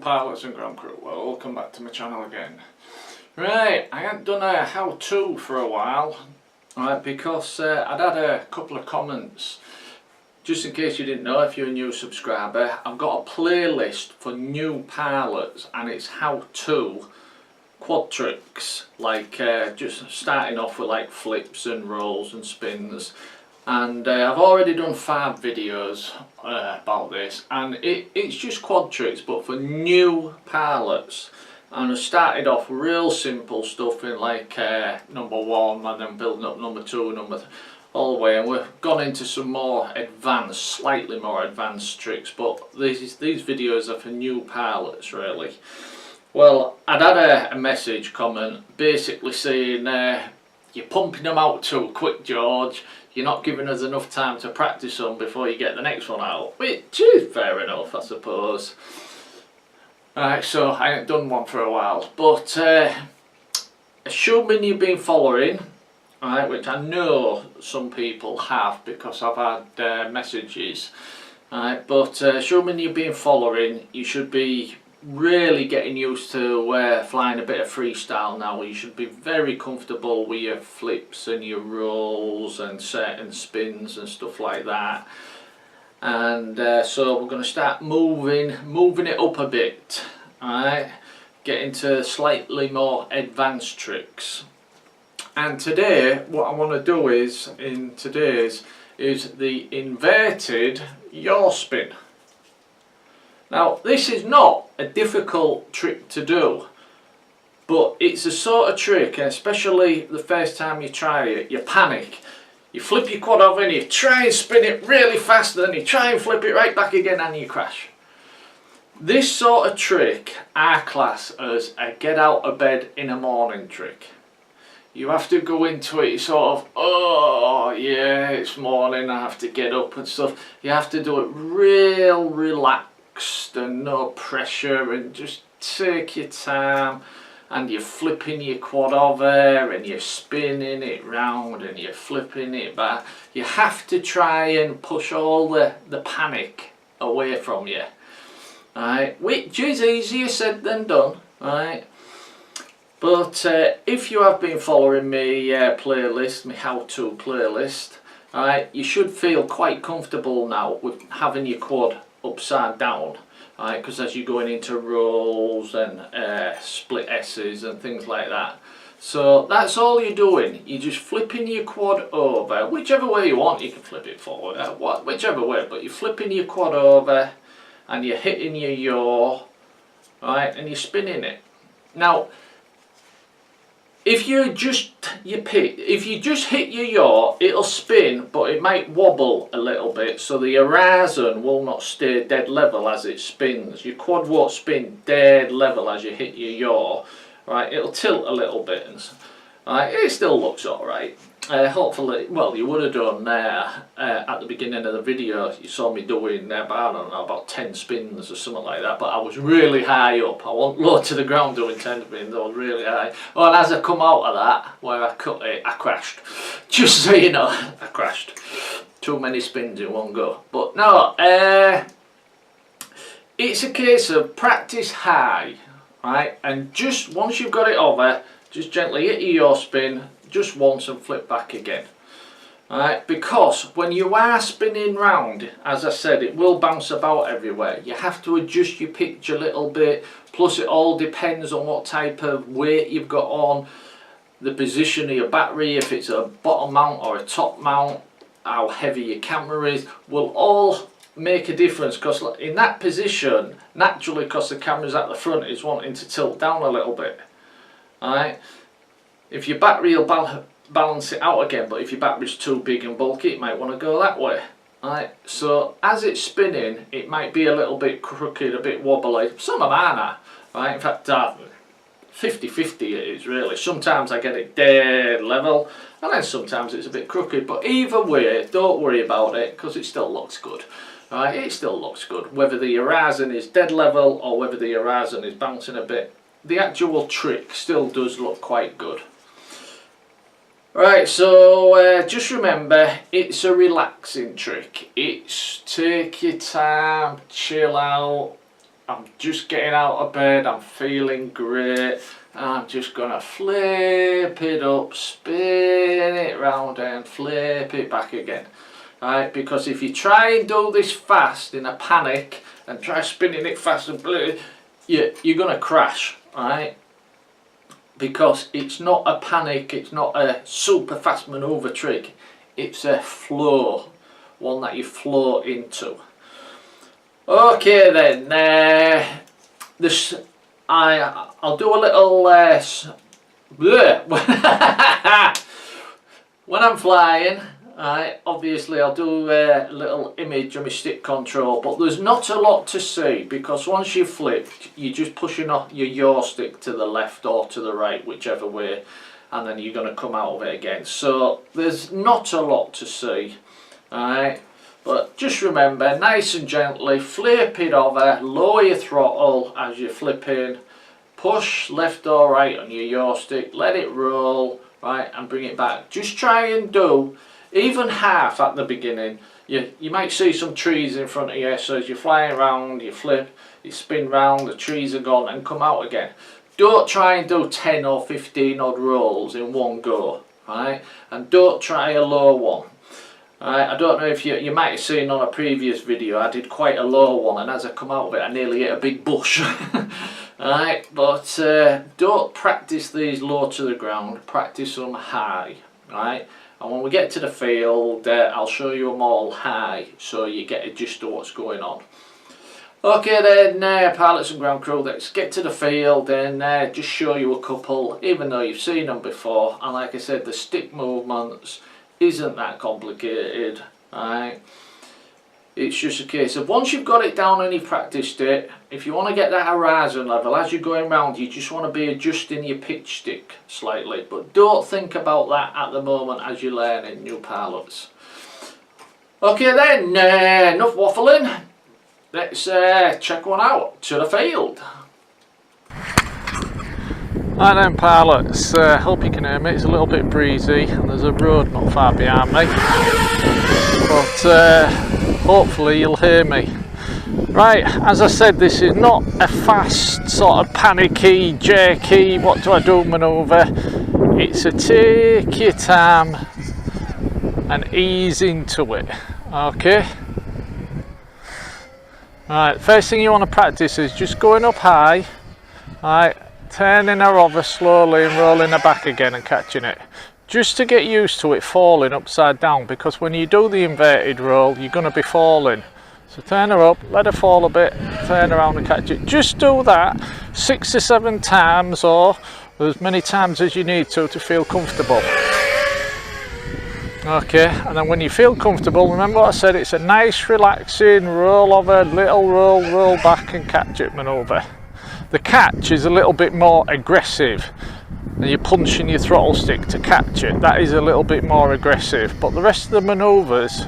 pilots and ground crew, welcome back to my channel again. Right, I haven't done a how-to for a while, right, because I'd had a couple of comments. Just in case you didn't know, if you're a new subscriber, I've got a playlist for new pilots and it's how-to quad tricks, like just starting off with like flips and rolls and spins. And I've already done 5 videos about this, and it's just quad tricks but for new pilots. And I started off real simple stuff in like number 1, and then building up number 2, all the way, and we've gone into some more advanced, slightly more advanced tricks, but these videos are for new pilots really. Well, I'd had a message comment basically saying you're pumping them out too quick, George. You're not giving us enough time to practice them before you get the next one out, which is fair enough, I suppose. Alright, so I haven't done one for a while, but assuming you've been following, alright, which I know some people have because I've had messages, alright, but assuming you've been following, you should be really getting used to flying a bit of freestyle now. You should be very comfortable with your flips and your rolls and certain spins and stuff like that. And so we're going to start moving it up a bit, alright, get into slightly more advanced tricks. And today what I want to do is the inverted yaw spin. Now this is not a difficult trick to do, but it's a sort of trick, and especially the first time you try it, you panic. You flip your quad over and you try and spin it really fast, and then you try and flip it right back again and you crash. This sort of trick I class as a get out of bed in the morning trick. You have to go into it sort of, oh yeah, it's morning, I have to get up and stuff. You have to do it real relaxed and no pressure, and just take your time. And you're flipping your quad over and you're spinning it round and you're flipping it back. You have to try and push all the panic away from you, right? Which is easier said than done, right? But if you have been following me playlist, my how-to playlist, right, you should feel quite comfortable now with having your quad upside down. Right, because as you're going into rolls and split S's and things like that. So that's all you're doing. You're just flipping your quad over, whichever way you want. You can flip it forward, whichever way, but you're flipping your quad over and you're hitting your yaw, right, and you're spinning it. Now, if you just hit your yaw, it'll spin, but it might wobble a little bit, so the horizon will not stay dead level as it spins. Your quad won't spin dead level as you hit your yaw, right? It'll tilt a little bit, and right, it still looks alright. Hopefully, well, you would have done at the beginning of the video, you saw me doing I don't know, about 10 spins or something like that, but I was really high up. I wasn't low to the ground doing 10 spins, I was really high. Well, and as I come out of that, where I cut it, I crashed. Just so you know, I crashed. Too many spins in one go. But no, it's a case of practice high, right? And just once you've got it over, just gently hit your yaw spin, just once and flip back again. Alright, because when you are spinning round, as I said, it will bounce about everywhere. You have to adjust your pitch a little bit, plus it all depends on what type of weight you've got on, the position of your battery, if it's a bottom mount or a top mount, how heavy your camera is, will all make a difference, because in that position, naturally, because the camera's at the front, it's wanting to tilt down a little bit. Alright, if your battery will balance it out again, but if your battery's too big and bulky, it might want to go that way. Alright, so as it's spinning, it might be a little bit crooked, a bit wobbly. Some of mine are, right? In fact, 50-50 it is really. Sometimes I get it dead level, and then sometimes it's a bit crooked. But either way, don't worry about it, because it still looks good. Right? It still looks good, whether the horizon is dead level or whether the horizon is bouncing a bit. The actual trick still does look quite good. Right, so just remember, it's a relaxing trick. It's take your time, chill out, I'm just getting out of bed, I'm feeling great, and I'm just gonna flip it up, spin it round and flip it back again. Right, because if you try and do this fast in a panic and try spinning it fast and you're gonna crash, right? Because it's not a panic, it's not a super fast maneuver trick, it's a flow, one that you flow into. Okay then, I'll do a little when I'm flying, obviously I'll do a little image of my stick control, but there's not a lot to see because once you've flipped, you're just pushing off your yaw stick to the left or to the right, whichever way, and then you're going to come out of it again. So there's not a lot to see, alright. But just remember, nice and gently, flip it over, lower your throttle as you're flipping, push left or right on your yaw stick, let it roll, right, and bring it back. Just try and do even half at the beginning. You might see some trees in front of you, so as you're flying around, you flip, you spin round, the trees are gone and come out again. Don't try and do 10 or 15 odd rolls in one go, right, and don't try a low one. I don't know if you might have seen on a previous video, I did quite a low one, and as I come out of it I nearly hit a big bush. Alright, but don't practice these low to the ground, practice them high. Alright, and when we get to the field I'll show you them all high so you get a gist of what's going on. Okay then, pilots and ground crew, let's get to the field and just show you a couple, even though you've seen them before. And like I said, the stick movements isn't that complicated, alright. It's just a case of once you've got it down and you've practiced it, if you want to get that horizon level as you're going round, you just want to be adjusting your pitch stick slightly, but don't think about that at the moment as you're learning new pilots. Okay then, enough waffling, let's check one out. To the field. Right then pilots, hope you can hear me. It's a little bit breezy and there's a road not far behind me, but hopefully you'll hear me. Right, as I said, this is not a fast sort of panicky, jerky, what do I do manoeuvre. It's a take your time and ease into it, okay? Right, first thing you want to practice is just going up high, right, turning her over slowly and rolling her back again and catching it. Just to get used to it falling upside down, because when you do the inverted roll you're going to be falling. So turn her up, let her fall a bit, turn around and catch it. Just do that 6 to 7 times or as many times as you need to feel comfortable. Okay, and then when you feel comfortable, remember what I said, it's a nice relaxing roll over, little roll back and catch it manoeuvre. The catch is a little bit more aggressive and you're punching your throttle stick to catch it. That is a little bit more aggressive, but the rest of the manoeuvres,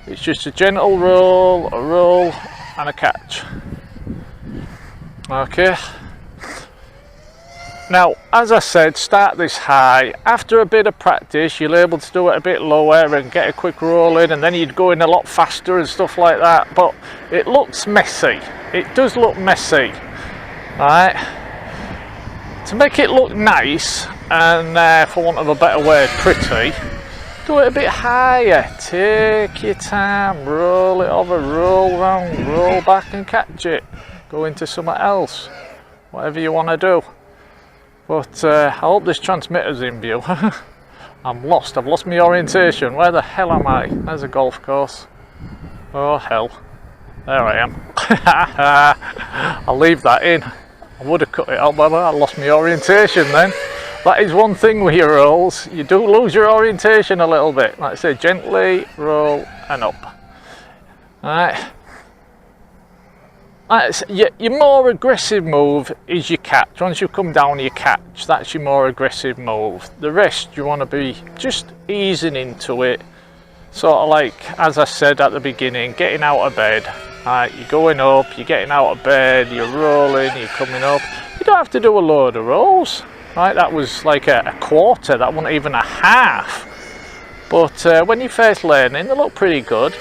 it's just a gentle roll, a roll and a catch. Okay. Now, as I said, start this high. After a bit of practice, you'll be able to do it a bit lower and get a quick roll in, and then you'd go in a lot faster and stuff like that, but it looks messy. It does look messy. Right, to make it look nice and for want of a better word, pretty, do it a bit higher. Take your time, roll it over, roll round, roll back and catch it. Go into something else, whatever you want to do. But I hope this transmitter's in view. I'm lost, I've lost my orientation. Where the hell am I? There's a golf course. Oh hell, there I am. I'll leave that in. I would have cut it out, but I lost my orientation then. That is one thing with your rolls, you do lose your orientation a little bit. Like I say, gently roll and up. Alright. Your more aggressive move is your catch. Once you come down you catch, that's your more aggressive move. The rest you want to be just easing into it. Sort of like, as I said at the beginning, getting out of bed. Right, you're going up, you're getting out of bed, you're rolling, you're coming up. You don't have to do a load of rolls. Right, that was like a quarter, that wasn't even a half. But when you're first learning, they look pretty good.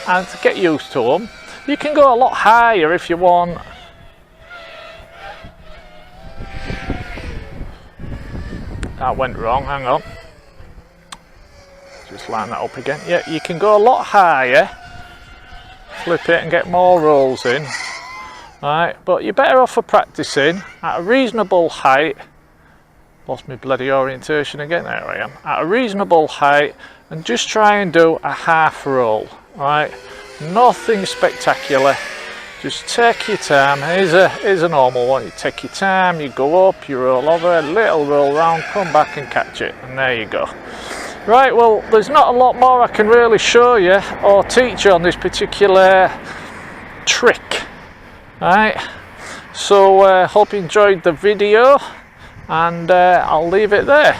And to get used to them, you can go a lot higher if you want. that went wrong, hang on. Just line that up again. Yeah, you can go a lot higher, flip it and get more rolls in. Right, but you're better off for practicing at a reasonable height. Lost my bloody orientation again, there I am. At a reasonable height, and just try and do a half roll, right? Nothing spectacular. Just take your time. Here's a normal one. You take your time, you go up, you roll over, a little roll round, come back and catch it, and there you go. Right, well, there's not a lot more I can really show you or teach you on this particular trick. Right, so hope you enjoyed the video, and I'll leave it there.